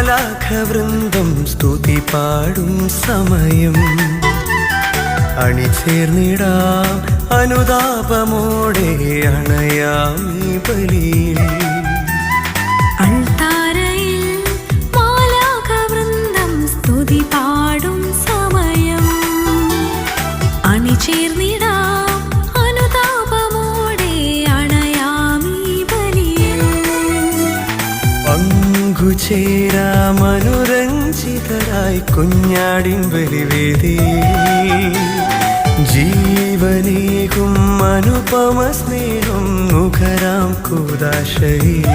മാലാഖവൃന്ദം സ്തുതി പാടും സമയം അണിചേർന്നിടാം അനുതാപമോടെ അണയാം ഈ ബലിയിൽ അൾത്താരയിൽ മാലാഖവൃന്ദം സ്തുതി പാടും സമയം അണിചേർന്നിടാം അനുതാപമോടെ അണയാം ഈ ബലിയിൽ പങ്കുചേരാം അനുരഞ്ജിതരായി കുഞ്ഞാടിൻ ബലിവേദിയിൽ ജീവനേകും അനുപമ സ്നേഹം നുകരാം കൂദാശയിൽ